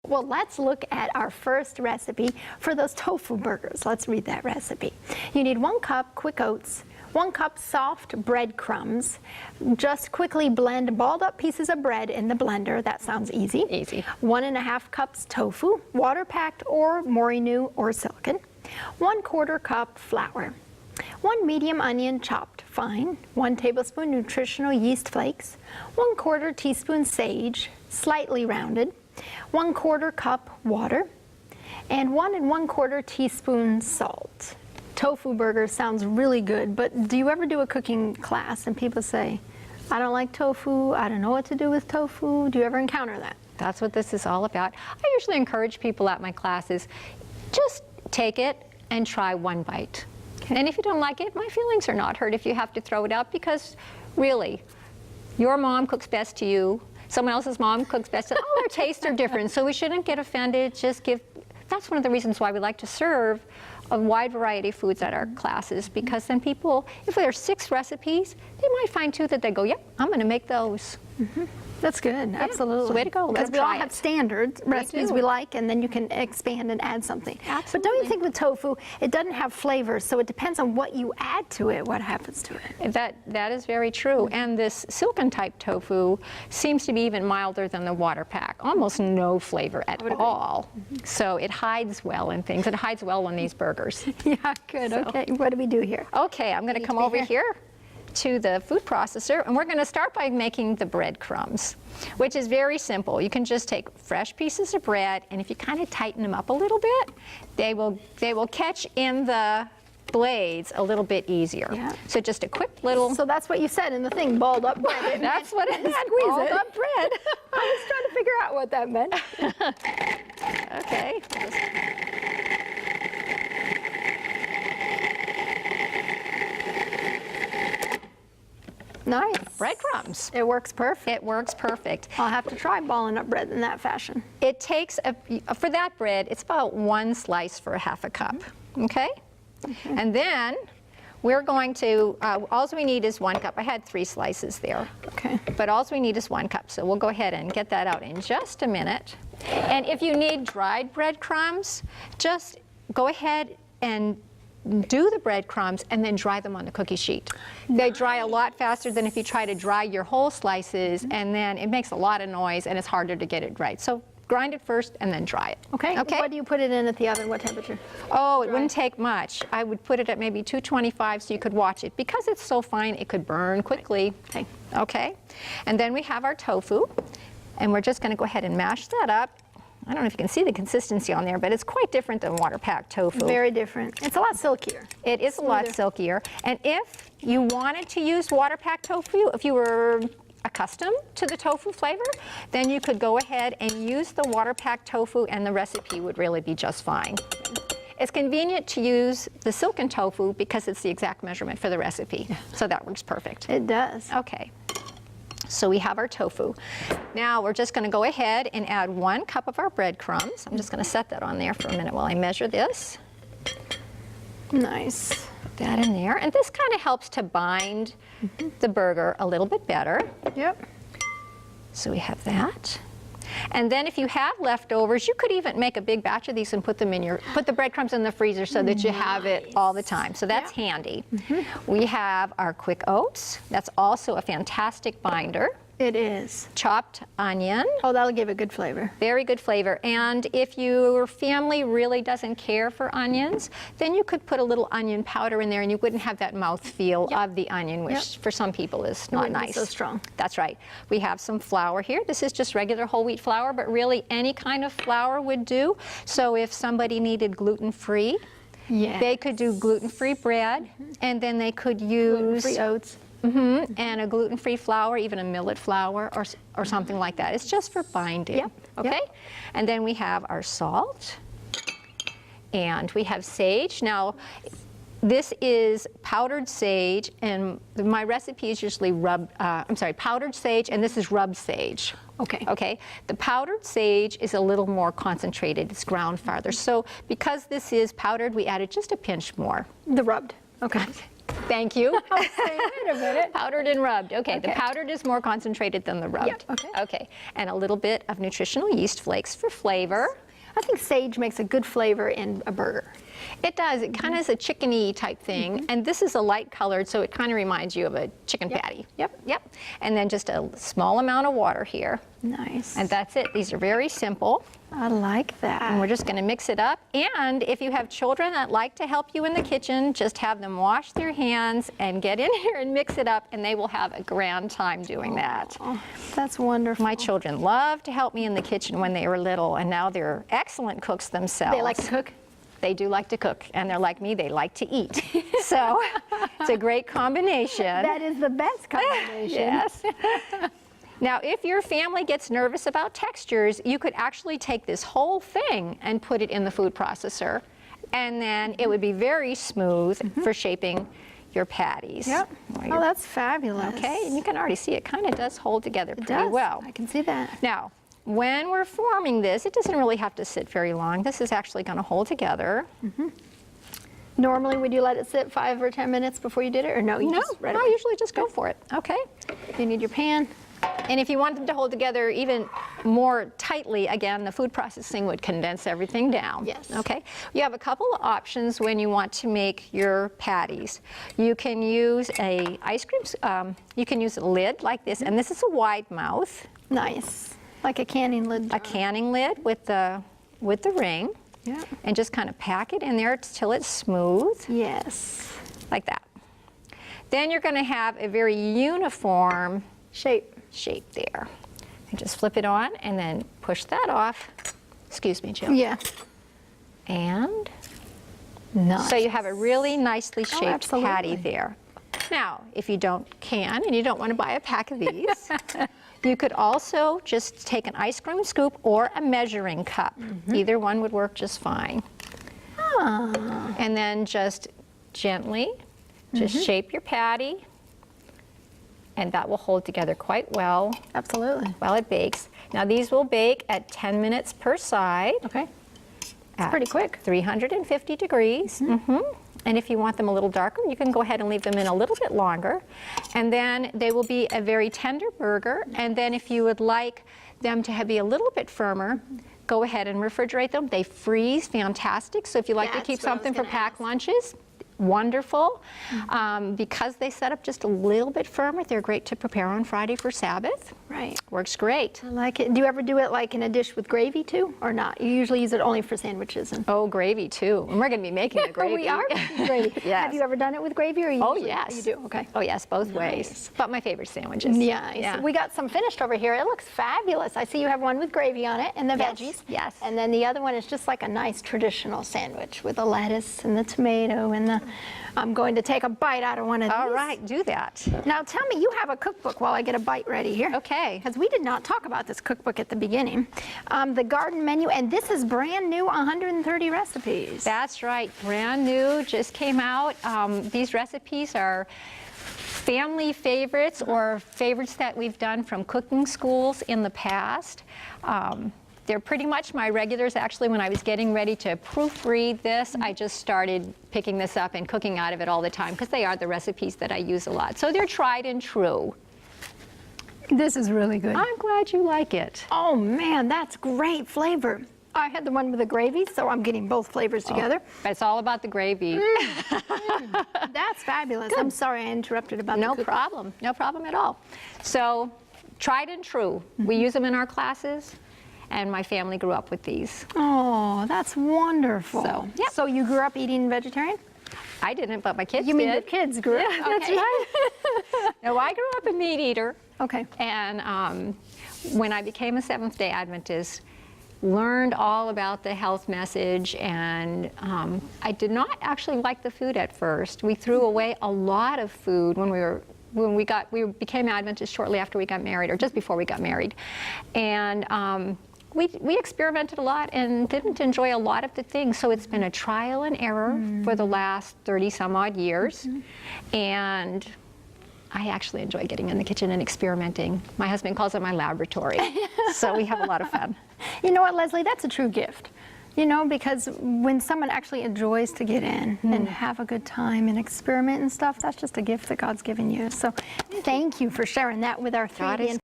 Well, let's look at our first recipe for those tofu burgers. Let's read that recipe. You need 1 cup quick oats, 1 cup soft breadcrumbs. Just quickly blend balled up pieces of bread in the blender. That sounds easy. Easy. 1½ cups tofu, water packed or morinu or silicone. 1/4 cup flour. 1 medium onion chopped fine. 1 tablespoon nutritional yeast flakes. 1/4 teaspoon sage, slightly rounded. 1/4 cup water. And 1 1/4 teaspoon salt. Tofu burger sounds really good, but do you ever do a cooking class and people say, I don't like tofu, I don't know what to do with tofu? Do you ever encounter that? That's what this is all about. I usually encourage people at my classes, just take it and try 1 bite. Okay. And if you don't like it, my feelings are not hurt if you have to throw it out, because really, your mom cooks best to you, someone else's mom cooks best to all our tastes are different, so we shouldn't get offended. Just give, that's one of the reasons why we like to serve a wide variety of foods at our classes, because then people, if there's 6 recipes, they might find 2 that they go, yep, I'm going to make those. Mm-hmm. That's good, absolutely. It's the way to go. Because we all have standard recipes we like, and then you can expand and add something. Absolutely. But don't you think with tofu, it doesn't have flavors, so it depends on what you add to it, what happens to it. That is very true. And this silken type tofu seems to be even milder than the water pack. Almost no flavor at all. So it hides well in things. It hides well on these burgers. Yeah, good. So, okay, what do we do here? Okay, I'm going to come over here to the food processor, and we're going to start by making the breadcrumbs, which is very simple. You can just take fresh pieces of bread, and if you kind of tighten them up a little bit, they will catch in the blades a little bit easier. Yeah. So just a quick little. So that's what you said in the thing, balled up bread. That's what it meant, balled up bread. I was trying to figure out what that meant. Okay. Nice. Breadcrumbs. It works perfect. It works perfect. I'll have to try balling up bread in that fashion. It takes, for that bread, it's about 1 slice for a ½ cup, okay? And then we're going to, all we need is 1 cup. I had 3 slices there. Okay. But all we need is 1 cup, so we'll go ahead and get that out in just a minute. And if you need dried breadcrumbs, just go ahead and do the breadcrumbs and then dry them on the cookie sheet. They dry a lot faster than if you try to dry your whole slices, and then it makes a lot of noise and it's harder to get it right. So grind it first and then dry it. Okay. What do you put it in at the oven? What temperature? Oh, it wouldn't take much. I would put it at maybe 225 so you could watch it. Because it's so fine, it could burn quickly. Okay. Okay. And then we have our tofu, and we're just going to go ahead and mash that up. I don't know if you can see the consistency on there, but it's quite different than water-packed tofu. Very different. It's a lot silkier. It is a lot silkier. And if you wanted to use water-packed tofu, if you were accustomed to the tofu flavor, then you could go ahead and use the water-packed tofu, and the recipe would really be just fine. It's convenient to use the silken tofu because it's the exact measurement for the recipe. So that works perfect. It does. Okay. So we have our tofu. Now we're just going to go ahead and add 1 cup of our breadcrumbs. I'm just going to set that on there for a minute while I measure this. Nice. Put that in there. And this kind of helps to bind the burger a little bit better. Yep. So we have that. And then if you have leftovers, you could even make a big batch of these and put them in your, put the breadcrumbs in the freezer so that you have it all the time. So that's handy. We have our quick oats. That's also a fantastic binder. It is. Chopped onion. Oh, that'll give a good flavor. Very good flavor. And if your family really doesn't care for onions, then you could put a little onion powder in there and you wouldn't have that mouthfeel of the onion, which for some people is not nice. So strong. That's right. We have some flour here. This is just regular whole wheat flour, but really any kind of flour would do. So if somebody needed gluten-free, they could do gluten-free bread, and then they could use gluten-free oats. And a gluten-free flour, even a millet flour or something like that. It's just for binding. Okay? And then we have our salt. And we have sage. Now, this is powdered sage, and my recipe is usually powdered sage, and this is rubbed sage. Okay. Okay. The powdered sage is a little more concentrated. It's ground farther. So because this is powdered, we added just a pinch more. The rubbed. Okay. Thank you. I was saying, wait a minute. Powdered and rubbed. Okay, the Okay. powdered is more concentrated than the rubbed. Yeah, okay. Okay, and a little bit of nutritional yeast flakes for flavor. I think sage makes a good flavor in a burger. It does. It kind of is a chickeny type thing, and this is a light colored, so it kind of reminds you of a chicken patty. Yep. Yep. And then just a small amount of water here, Nice. and that's it. These are very simple, I like and that. we're just going to mix it up. And if you have children that like to help you in the kitchen, just have them wash their hands and get in here and mix it up, and they will have a grand time doing that. Oh, that's wonderful. My children loved to help me in the kitchen when they were little, and now they're excellent cooks themselves. They like to cook? They do like to cook, and they're like me, they like to eat. So it's a great combination. That is the best combination. Yes. Now, if your family gets nervous about textures, you could actually take this whole thing and put it in the food processor, and then it would be very smooth for shaping your patties. Yep. Oh, that's fabulous. Okay, and you can already see it kind of does hold together It pretty does. well. I can see that. Now, when we're forming this, it doesn't really have to sit very long. This is actually going to hold together. Normally, would you let it sit 5 or 10 minutes before you did it, or no? You No, just right I away? usually just go for it. Okay. You need your pan. And if you want them to hold together even more tightly, again, the food processing would condense everything down. Yes. Okay. You have a couple of options when you want to make your patties. You can use a ice cream, you can use a lid like this, and this is a wide mouth, Nice. Like a canning lid. a canning lid with the ring, Yeah. and just kind of pack it in there till it's smooth, Yes. like that. Then you're going to have a very uniform shape there. And just flip it on and then push that off. Excuse me, Jill. Yeah. And Nice. so you have a really nicely shaped absolutely. patty there. Now, if you don't and you don't want to buy a pack of these, you could also just take an ice cream scoop or a measuring cup. Either one would work just fine. And then just gently just shape your patty, and that will hold together quite well Absolutely. while it bakes. Now these will bake at 10 minutes per side. Okay. At pretty quick. 350 degrees. And if you want them a little darker, you can go ahead and leave them in a little bit longer. And then they will be a very tender burger. And then if you would like them to be a little bit firmer, go ahead and refrigerate them. They freeze fantastic. So if you like to That's keep what I was something for gonna packed ask. lunches, wonderful. Because they set up just a little bit firmer, they're great to prepare on Friday for Sabbath. Right. Works great. I like it. Do you ever do it like in a dish with gravy too, or not? You usually use it only for sandwiches. And Oh, gravy too. And we're going to be making the gravy. we are making gravy. Yes. Have you ever done it with gravy, or you Oh, usually- yes. You do. Okay. Oh, yes, both ways. But my favorite sandwiches. Nice. Yeah. We got some finished over here. It looks fabulous. I see you have one with gravy on it and the Yes, veggies. yes. And then the other one is just like a nice traditional sandwich with the lettuce and the tomato and the. I'm going to take a bite out of one of these. All right, do that. Now tell me, you have a cookbook while I get a bite ready here. Okay. Because we did not talk about this cookbook at the beginning. The garden menu, and this is brand new, 130 recipes. That's right, brand new, just came out. These recipes are family favorites or favorites that we've done from cooking schools in the past. They're pretty much my regulars. Actually, when I was getting ready to proofread this, I just started picking this up and cooking out of it all the time because they are the recipes that I use a lot. So they're tried and true. This is really good. I'm glad you like it. Oh man, that's great flavor. I had the one with the gravy, so I'm getting both flavors together. But it's all about the gravy. That's fabulous. I'm sorry I interrupted about No the cookbook. problem, no problem at all. So, tried and true. We use them in our classes, and my family grew up with these. Oh, that's wonderful. So, yep. So you grew up eating vegetarian? I didn't, but my kids You mean did. the kids grew up? Yeah, that's Okay. right. No, I grew up a meat eater. Okay. And when I became a Seventh-day Adventist, learned all about the health message, and I did not actually like the food at first. We threw away a lot of food when we became Adventists shortly after we got married, or just before we got married, and we experimented a lot and didn't enjoy a lot of the things. So it's been a trial and error for the last 30 some odd years, and I actually enjoy getting in the kitchen and experimenting. My husband calls it my laboratory, so we have a lot of fun. You know what, Leslie? That's a true gift. You know, because when someone actually enjoys to get in and have a good time and experiment and stuff, that's just a gift that God's given you. So thank you for sharing that with our 3D